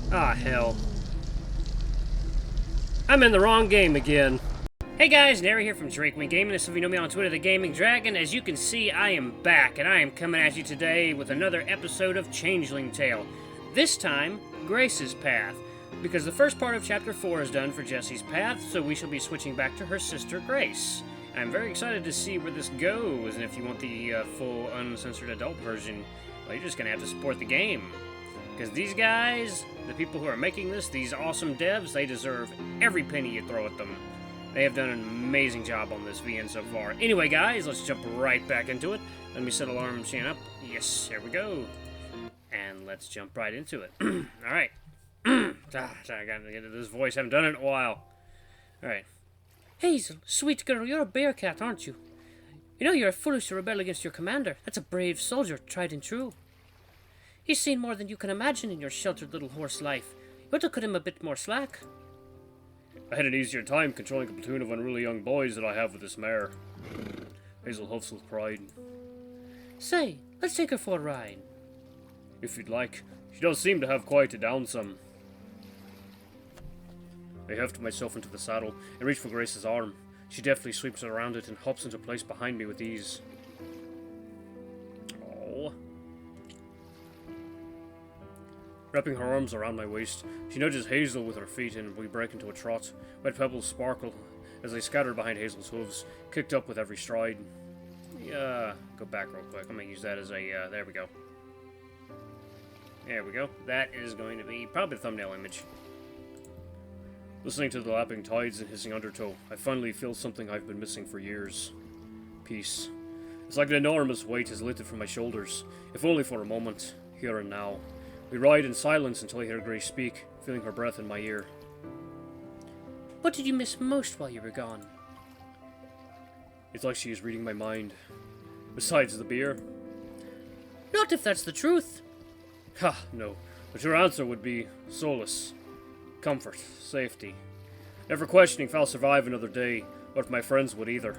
Ah, hell. I'm in the wrong game again. Hey guys, Nary here from Drake Wing Gaming. If you know me on Twitter, the Gaming Dragon. As you can see, I am back, and I am coming at you today with another episode of Changeling Tale. This time, Grace's Path, because the first part of Chapter 4 is done for Jessie's path, so we shall be switching back to her sister Grace. I'm very excited to see where this goes, and if you want the full uncensored adult version, well, you're just going to have to support the game. Because these guys, the people who are making this, these awesome devs, they deserve every penny you throw at them. They have done an amazing job on this VN so far. Anyway, guys, let's jump right back into it. Let me set alarm machine up. Yes, here we go. And let's jump right into it. Alright. I gotta get into this voice. I haven't done it in a while. Alright. Hazel, sweet girl, you're a bear cat, aren't you? You know you're foolish to rebel against your commander. That's a brave soldier, tried and true. He's seen more than you can imagine in your sheltered little horse life. You ought to cut him a bit more slack. I had an easier time controlling a platoon of unruly young boys than I have with this mare. Hazel huffs with pride. Say, let's take her for a ride. If you'd like. She does seem to have quieted down some. I heft myself into the saddle and reach for Grace's arm. She deftly sweeps around it and hops into place behind me with ease. Oh. Wrapping her arms around my waist, she nudges Hazel with her feet and we break into a trot. Wet pebbles sparkle as they scatter behind Hazel's hooves, kicked up with every stride. Go back real quick. I'm going to use that as a, there we go. There we go. That is going to be probably the thumbnail image. Listening to the lapping tides and hissing undertow, I finally feel something I've been missing for years. Peace. It's like an enormous weight is lifted from my shoulders, if only for a moment, here and now. We ride in silence until I hear Grace speak, feeling her breath in my ear. What did you miss most while you were gone? It's like she is reading my mind. Besides the beer. Not if that's the truth. Ha, no. But your answer would be solace. Comfort. Safety. Never questioning if I'll survive another day, or if my friends would either.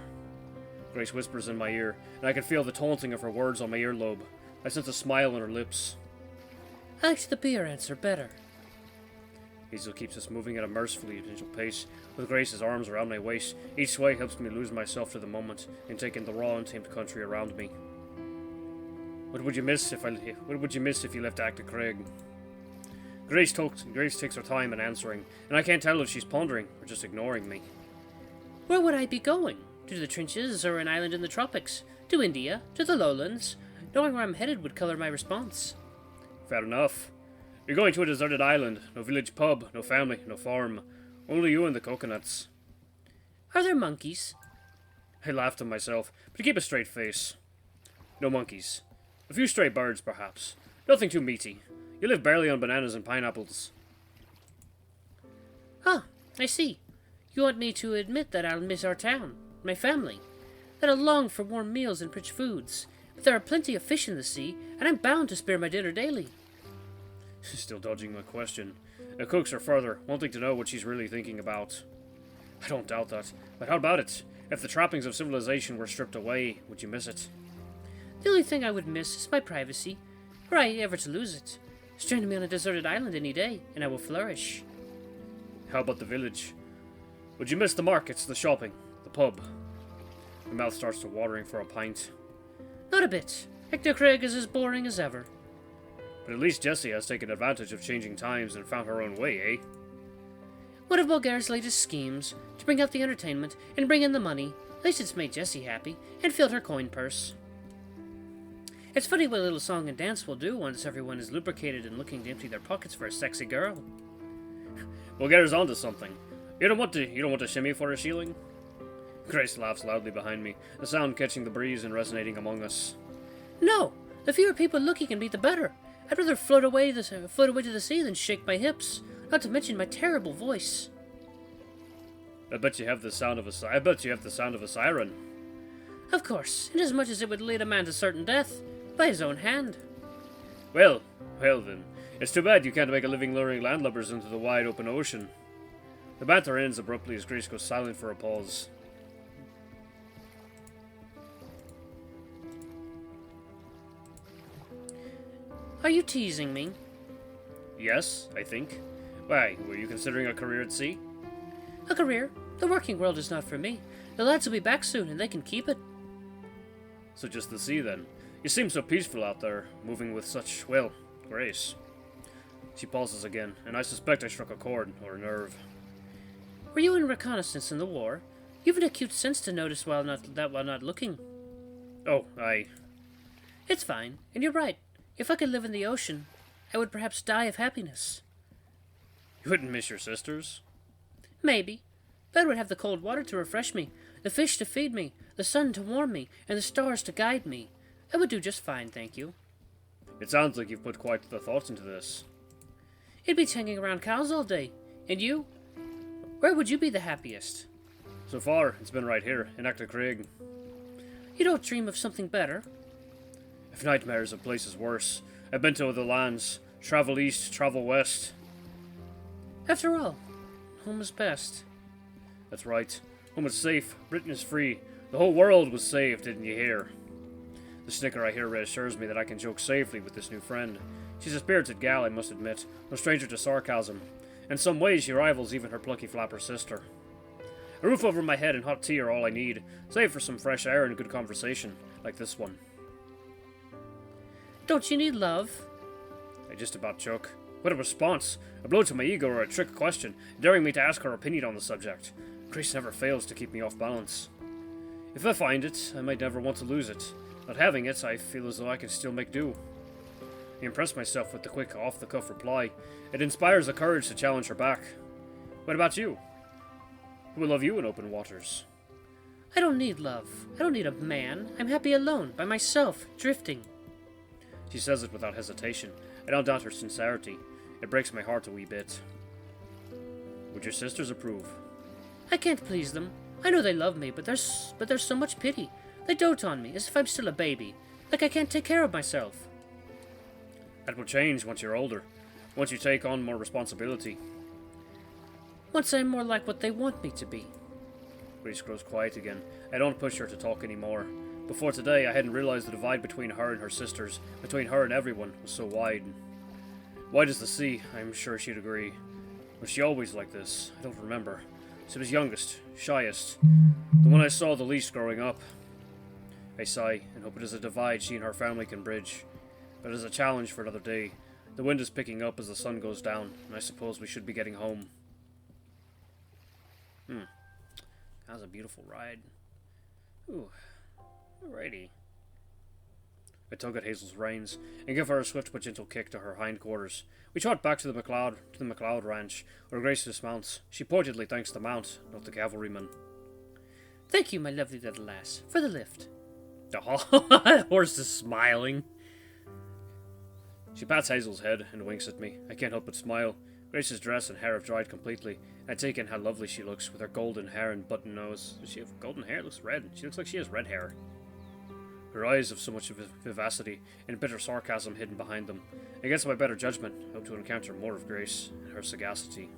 Grace whispers in my ear, and I can feel the taunting of her words on my earlobe. I sense a smile on her lips. I liked the beer answer better. Hazel keeps us moving at a mercifully gentle pace, with Grace's arms around my waist. Each sway helps me lose myself to the moment and take in the raw, untamed country around me. What would you miss if you left Acta Craig? Grace takes her time in answering, and I can't tell if she's pondering or just ignoring me. Where would I be going? To the trenches or an island in the tropics? To India? To the lowlands? Knowing where I'm headed would color my response. Fair enough. You're going to a deserted island. No village pub, no family, no farm. Only you and the coconuts. Are there monkeys? I laughed to myself, but to keep a straight face. No monkeys. A few stray birds, perhaps. Nothing too meaty. You live barely on bananas and pineapples. Ah, I see. You want me to admit that I'll miss our town, my family, that I'll long for warm meals and rich foods. But there are plenty of fish in the sea, and I'm bound to spare my dinner daily. Still dodging my question. The cooks are further, wanting to know what she's really thinking about. I don't doubt that. But how about it? If the trappings of civilization were stripped away, would you miss it? The only thing I would miss is my privacy, were I ever to lose it. Strand me on a deserted island any day, and I will flourish. How about the village? Would you miss the markets, the shopping, the pub? My mouth starts to watering for a pint. Not a bit. Hector Craig is as boring as ever. But at least Jessie has taken advantage of changing times and found her own way, eh? One of Bulgare's latest schemes, to bring out the entertainment and bring in the money. At least it's made Jessie happy, and filled her coin purse. It's funny what a little song and dance will do once everyone is lubricated and looking to empty their pockets for a sexy girl. We'll get us onto something. You don't want to shimmy for a shilling? Grace laughs loudly behind me, the sound catching the breeze and resonating among us. No! The fewer people looking at me, the better. I'd rather float away to the sea than shake my hips, not to mention my terrible voice. I bet you have the sound of a siren. Of course, inasmuch as it would lead a man to certain death, by his own hand. Well then. It's too bad you can't make a living luring landlubbers into the wide open ocean. The banter ends abruptly as Grace goes silent for a pause. Are you teasing me? Yes, I think. Why, were you considering a career at sea? A career? The working world is not for me. The lads will be back soon, and they can keep it. So just the sea, then. You seem so peaceful out there, moving with such, well, grace. She pauses again, and I suspect I struck a chord, or a nerve. Were you in reconnaissance in the war? You've an acute sense to notice while not looking. Oh, I... It's fine, and you're right. If I could live in the ocean, I would perhaps die of happiness. You wouldn't miss your sisters? Maybe. But I would have the cold water to refresh me, the fish to feed me, the sun to warm me, and the stars to guide me. I would do just fine, thank you. It sounds like you've put quite the thought into this. It beats hanging around cows all day. And you? Where would you be the happiest? So far, it's been right here, in Craig. You don't dream of something better? I've nightmares of places worse. I've been to other lands. Travel east, travel west. After all, home is best. That's right. Home is safe. Britain is free. The whole world was saved, didn't you hear? The snicker I hear reassures me that I can joke safely with this new friend. She's a spirited gal, I must admit. No stranger to sarcasm. In some ways, she rivals even her plucky flapper sister. A roof over my head and hot tea are all I need, save for some fresh air and good conversation, like this one. Don't you need love? I just about choke. What a response! A blow to my ego or a trick question, daring me to ask her opinion on the subject. Grace never fails to keep me off balance. If I find it, I might never want to lose it. Not having it, I feel as though I can still make do. I impress myself with the quick, off-the-cuff reply. It inspires the courage to challenge her back. What about you? Who will love you in open waters? I don't need love. I don't need a man. I'm happy alone, by myself, drifting. She says it without hesitation. I don't doubt her sincerity. It breaks my heart a wee bit. Would your sisters approve? I can't please them. I know they love me, but there's so much pity. They dote on me, as if I'm still a baby. Like I can't take care of myself. That will change once you're older. Once you take on more responsibility. Once I'm more like what they want me to be. Grace grows quiet again. I don't push her to talk anymore. Before today, I hadn't realized the divide between her and her sisters, between her and everyone, was so wide. Wide as the sea, I'm sure she'd agree. Was she always like this? I don't remember. She was youngest, shyest, the one I saw the least growing up. I sigh, and hope it is a divide she and her family can bridge. But it is a challenge for another day. The wind is picking up as the sun goes down, and I suppose we should be getting home. That was a beautiful ride. Ooh, alrighty. I tug at Hazel's reins, and give her a swift but gentle kick to her hindquarters. We trot back to the McLeod ranch, where Grace dismounts. She pointedly thanks the mount, not the cavalryman. Thank you, my lovely little lass, for the lift. Oh, that horse is smiling. She pats Hazel's head and winks at me. I can't help but smile. Grace's dress and hair have dried completely. I take in how lovely she looks, with her golden hair and button nose. Does she have golden hair? It looks red. She looks like she has red hair. Her eyes have so much vivacity and bitter sarcasm hidden behind them. Against my better judgment, I hope to encounter more of Grace and her sagacity.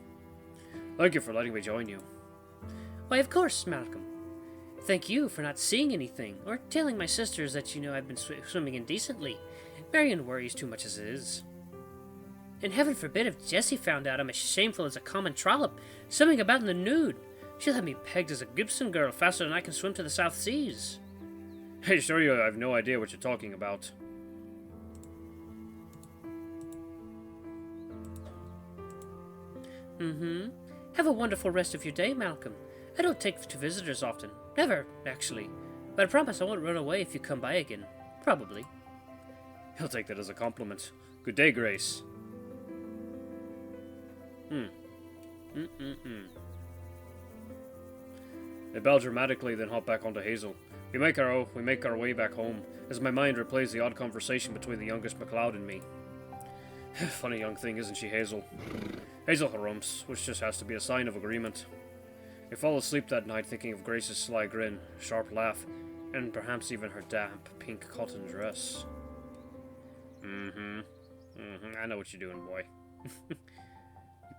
Thank you for letting me join you. Why, of course, Malcolm. Thank you for not seeing anything, or telling my sisters that you know I've been swimming indecently. Marion worries too much as it is. And heaven forbid if Jessie found out I'm as shameful as a common trollop, swimming about in the nude. She'll have me pegged as a Gibson girl faster than I can swim to the South Seas. I assure you I have no idea what you're talking about. Have a wonderful rest of your day, Malcolm. I don't take to visitors often. Never, actually. But I promise I won't run away if you come by again. Probably. He'll take that as a compliment. Good day, Grace. I bow dramatically, then hop back onto Hazel. We make our way back home, as my mind replays the odd conversation between the youngest MacLeod and me. Funny young thing, isn't she, Hazel? Hazel harumphs, which just has to be a sign of agreement. I fall asleep that night thinking of Grace's sly grin, sharp laugh, and perhaps even her damp, pink cotton dress. I know what you're doing, boy. You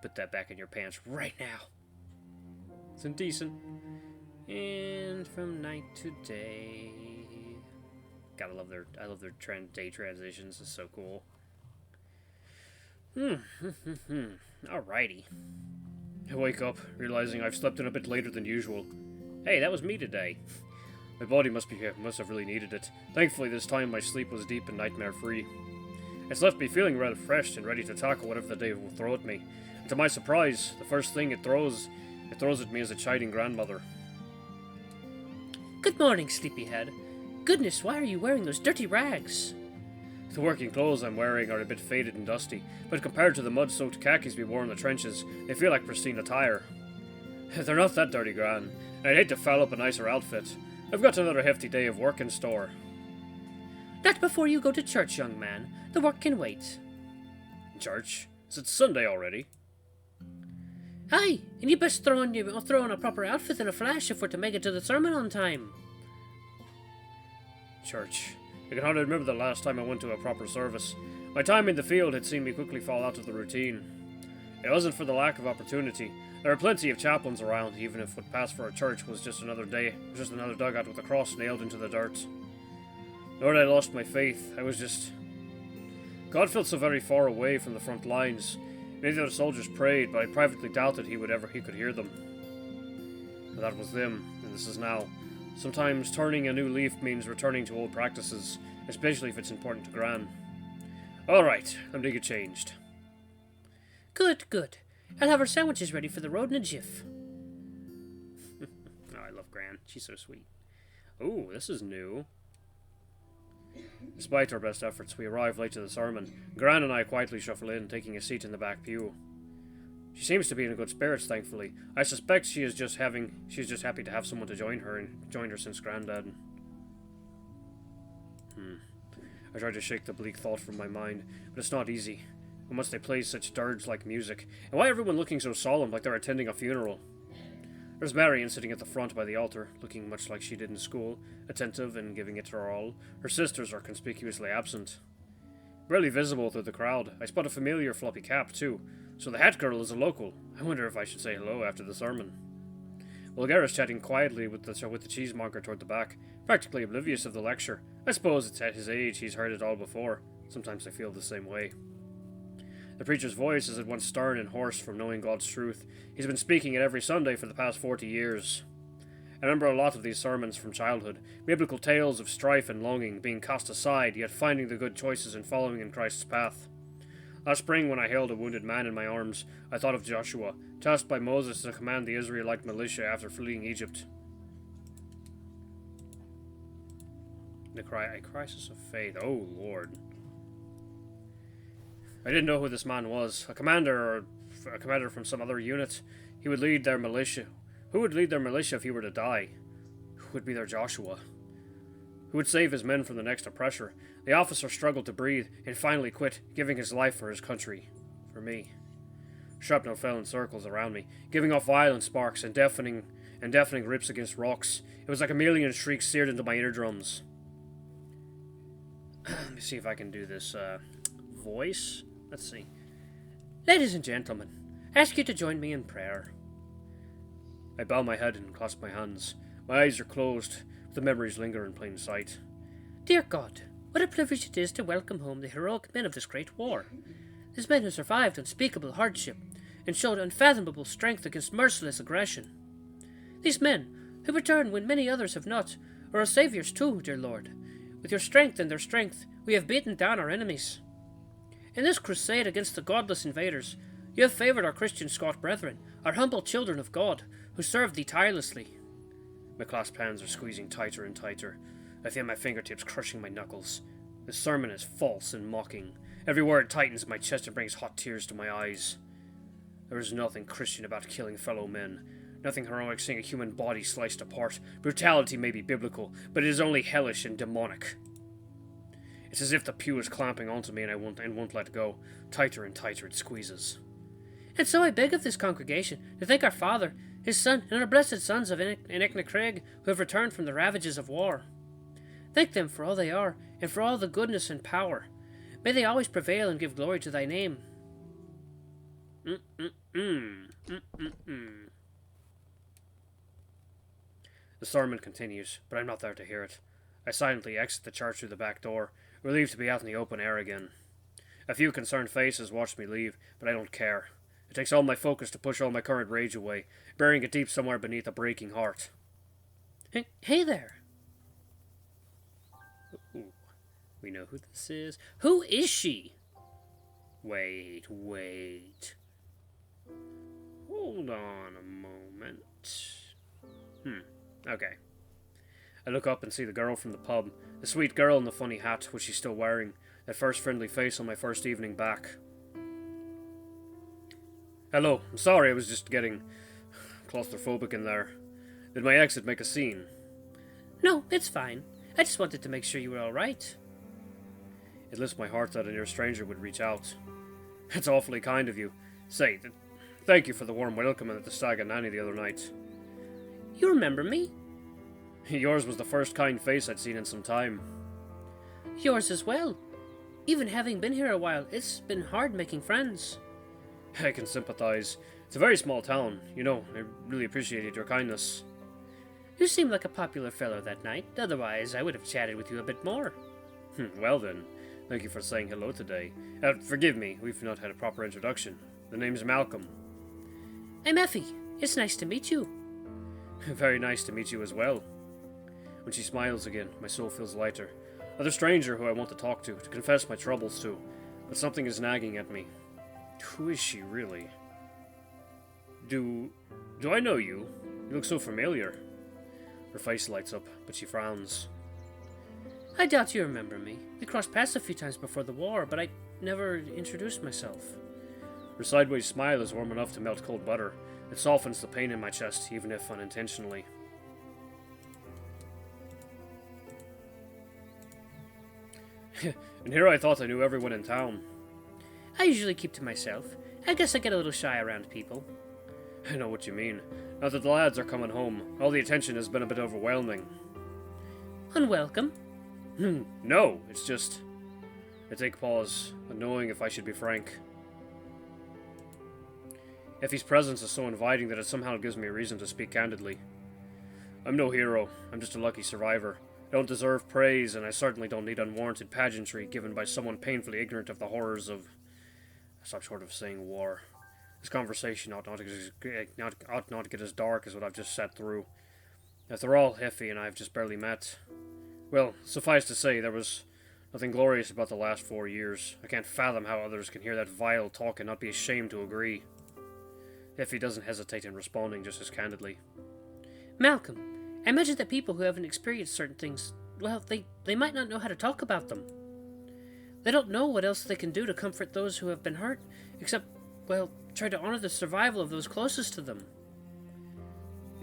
put that back in your pants right now. It's indecent. And from night to day. I love their day transitions. It's so cool. Alrighty. I wake up, realizing I've slept in a bit later than usual. Hey, that was me today. My body must have really needed it. Thankfully, this time my sleep was deep and nightmare-free. It's left me feeling refreshed and ready to tackle whatever the day will throw at me. And to my surprise, the first thing it throws at me is a chiding grandmother. Good morning, sleepyhead. Goodness, why are you wearing those dirty rags? The working clothes I'm wearing are a bit faded and dusty, but compared to the mud-soaked khakis we wore in the trenches, they feel like pristine attire. They're not that dirty, Gran, and I'd hate to foul up a nicer outfit. I've got another hefty day of work in store. Not before you go to church, young man. The work can wait. Church? Is it Sunday already? Aye, and you best throw on a proper outfit in a flash if we're to make it to the sermon on time. Church. I can hardly remember the last time I went to a proper service. My time in the field had seen me quickly fall out of the routine. It wasn't for the lack of opportunity. There were plenty of chaplains around, even if what passed for a church was just another dugout with a cross nailed into the dirt. Nor had I lost my faith. God felt so very far away from the front lines. Many of the soldiers prayed, but I privately doubted he could hear them. But that was them, and this is now. Sometimes turning a new leaf means returning to old practices, especially if it's important to Gran. Alright, I'm to get changed. Good, good. I'll have our sandwiches ready for the road in a jiff. Oh, I love Gran. She's so sweet. Ooh, this is new. Despite our best efforts, we arrive late to the sermon. Gran and I quietly shuffle in, taking a seat in the back pew. She seems to be in good spirits, thankfully. I suspect she's just happy to have someone to join her since Granddad. I try to shake the bleak thought from my mind, but it's not easy. Why must they play such dirge-like music? And why everyone looking so solemn, like they're attending a funeral? There's Marion sitting at the front by the altar, looking much like she did in school, attentive and giving it her all. Her sisters are conspicuously absent. Barely visible through the crowd, I spot a familiar floppy cap, too. So the hat girl is a local. I wonder if I should say hello after the sermon. Bulgara's chatting quietly with the cheesemonger toward the back, practically oblivious of the lecture. I suppose it's at his age he's heard it all before. Sometimes I feel the same way. The preacher's voice is at once stern and hoarse from knowing God's truth. He's been speaking it every Sunday for the past 40 years. I remember a lot of these sermons from childhood, biblical tales of strife and longing, being cast aside, yet finding the good choices and following in Christ's path. Last spring, when I held a wounded man in my arms, I thought of Joshua, tasked by Moses to command the Israelite militia after fleeing Egypt. A crisis of faith. Oh, Lord. I didn't know who this man was. A commander from some other unit. He would lead their militia. Who would lead their militia if he were to die? Who would be their Joshua? Who would save his men from the next oppressor? The officer struggled to breathe and finally quit, giving his life for his country. For me. Shrapnel fell in circles around me, giving off violent sparks and deafening rips against rocks. It was like a million shrieks seared into my eardrums. Let me see if I can do this, voice. Let's see. Ladies and gentlemen, I ask you to join me in prayer. I bow my head and clasp my hands. My eyes are closed, but the memories linger in plain sight. Dear God, what a privilege it is to welcome home the heroic men of this great war. These men who survived unspeakable hardship and showed unfathomable strength against merciless aggression. These men who return when many others have not, are our saviors too, dear Lord. With your strength and their strength, we have beaten down our enemies. In this crusade against the godless invaders, you have favored our Christian Scot brethren, our humble children of God, who serve thee tirelessly. My clasped hands are squeezing tighter and tighter. I feel my fingertips crushing my knuckles. This sermon is false and mocking. Every word tightens my chest and brings hot tears to my eyes. There is nothing Christian about killing fellow men. Nothing heroic seeing a human body sliced apart. Brutality may be biblical, but it is only hellish and demonic. It's as if the pew is clamping onto me and won't let go. Tighter and tighter it squeezes. And so I beg of this congregation to thank our Father, his Son, and our blessed sons of Craig, who have returned from the ravages of war. Thank them for all they are, and for all the goodness and power. May they always prevail and give glory to thy name. The sermon continues, but I'm not there to hear it. I silently exit the church through the back door, relieved to be out in the open air again. A few concerned faces watched me leave, but I don't care. It takes all my focus to push all my current rage away, burying it deep somewhere beneath a breaking heart. Hey there. Ooh, we know who this is. Who is she? Wait. Hold on a moment. Okay. I look up and see the girl from the pub, the sweet girl in the funny hat, which she's still wearing, that first friendly face on my first evening back. Hello, I'm sorry, I was just getting claustrophobic in there. Did my exit make a scene? No, it's fine. I just wanted to make sure you were alright. It lifts my heart that a near stranger would reach out. It's awfully kind of you. Say, thank you for the warm welcome at the Stag and Nanny the other night. You remember me? Yours was the first kind face I'd seen in some time. Yours as well. Even having been here a while, it's been hard making friends. I can sympathize. It's a very small town. You know, I really appreciated your kindness. You seemed like a popular fellow that night. Otherwise, I would have chatted with you a bit more. Well then, thank you for saying hello today. Forgive me, we've not had a proper introduction. The name's Malcolm. I'm Effie. It's nice to meet you. Very nice to meet you as well. When she smiles again, my soul feels lighter. Another stranger who I want to talk to confess my troubles to, but something is nagging at me. Who is she, really? Do I know you? You look so familiar. Her face lights up, but she frowns. I doubt you remember me. We crossed paths a few times before the war, but I never introduced myself. Her sideways smile is warm enough to melt cold butter. It softens the pain in my chest, even if unintentionally. And here I thought I knew everyone in town. I usually keep to myself. I guess I get a little shy around people. I know what you mean. Now that the lads are coming home, all the attention has been a bit overwhelming. Unwelcome? No, it's just... I take pause, unknowing if I should be frank. Effie's presence is so inviting that it somehow gives me a reason to speak candidly. I'm no hero, I'm just a lucky survivor. I don't deserve praise, and I certainly don't need unwarranted pageantry given by someone painfully ignorant of the horrors of... I stop short of saying war. This conversation ought not to get as dark as what I've just sat through. After all, Effie and I have just barely met. Well, suffice to say, there was nothing glorious about the last 4 years. I can't fathom how others can hear that vile talk and not be ashamed to agree. Effie doesn't hesitate in responding just as candidly. Malcolm, I imagine that people who haven't experienced certain things, well, they might not know how to talk about them. They don't know what else they can do to comfort those who have been hurt, except, well, try to honor the survival of those closest to them.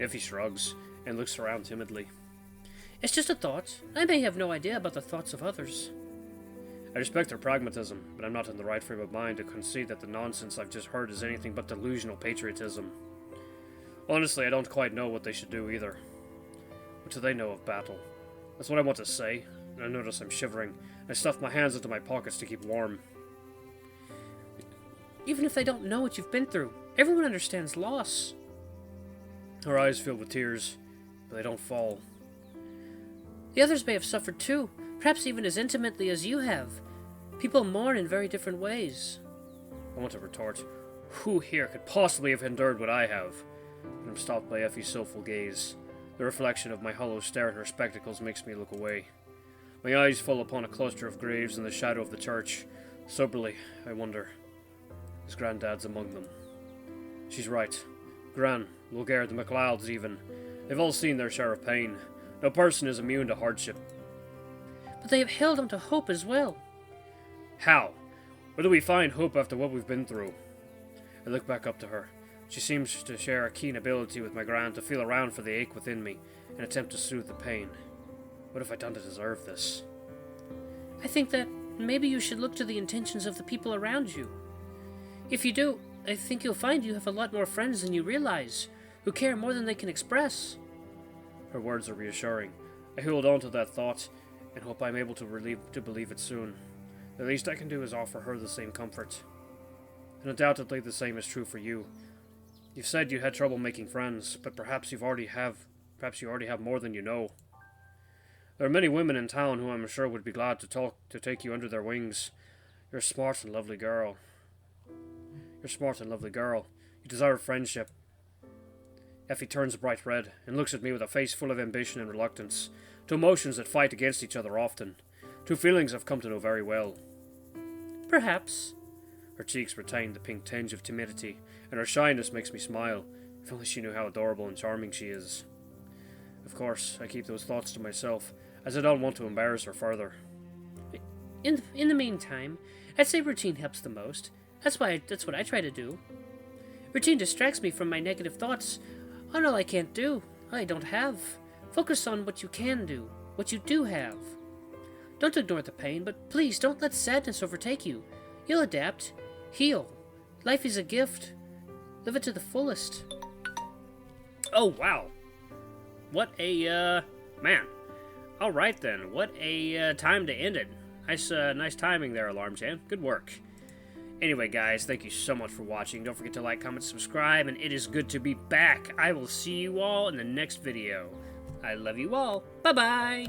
Effie shrugs and looks around timidly. It's just a thought. I may have no idea about the thoughts of others. I respect her pragmatism, but I'm not in the right frame of mind to concede that the nonsense I've just heard is anything but delusional patriotism. Honestly, I don't quite know what they should do either. What do they know of battle? That's what I want to say, and I notice I'm shivering. I stuff my hands into my pockets to keep warm. Even if they don't know what you've been through, everyone understands loss. Her eyes fill with tears, but they don't fall. The others may have suffered too, perhaps even as intimately as you have. People mourn in very different ways. I want to retort. Who here could possibly have endured what I have? But I'm stopped by Effie's soulful gaze. The reflection of my hollow stare at her spectacles makes me look away. My eyes fall upon a cluster of graves in the shadow of the church. Soberly, I wonder, is Grandad's among them? She's right. Gran, Lulgair, the MacLeods even. They've all seen their share of pain. No person is immune to hardship. But they have held on to hope as well. How? Where do we find hope after what we've been through? I look back up to her. She seems to share a keen ability with my Gran to feel around for the ache within me and attempt to soothe the pain. What have I done to deserve this? I think that maybe you should look to the intentions of the people around you. If you do, I think you'll find you have a lot more friends than you realize, who care more than they can express. Her words are reassuring. I hold on to that thought and hope I'm able to believe it soon. The least I can do is offer her the same comfort. And undoubtedly the same is true for you. You've said you had trouble making friends, but perhaps you already have more than you know. There are many women in town who I'm sure would be glad to take you under their wings. You're a smart and lovely girl. You're a smart and lovely girl. You deserve friendship. Effie turns bright red and looks at me with a face full of ambition and reluctance, two emotions that fight against each other often, two feelings I've come to know very well. Perhaps. Her cheeks retain the pink tinge of timidity, and her shyness makes me smile. If only she knew how adorable and charming she is. Of course, I keep those thoughts to myself, as I don't want to embarrass her further. In the meantime, I'd say routine helps the most. That's what I try to do. Routine distracts me from my negative thoughts on all I can't do, all I don't have. Focus on what you can do, what you do have. Don't ignore the pain, but please don't let sadness overtake you. You'll adapt, heal. Life is a gift. Live it to the fullest. Oh, wow. What a, man. Alright then, what a time to end it. Nice timing there, Alarm Chan. Good work. Anyway, guys, thank you so much for watching. Don't forget to like, comment, subscribe, and it is good to be back. I will see you all in the next video. I love you all. Bye-bye.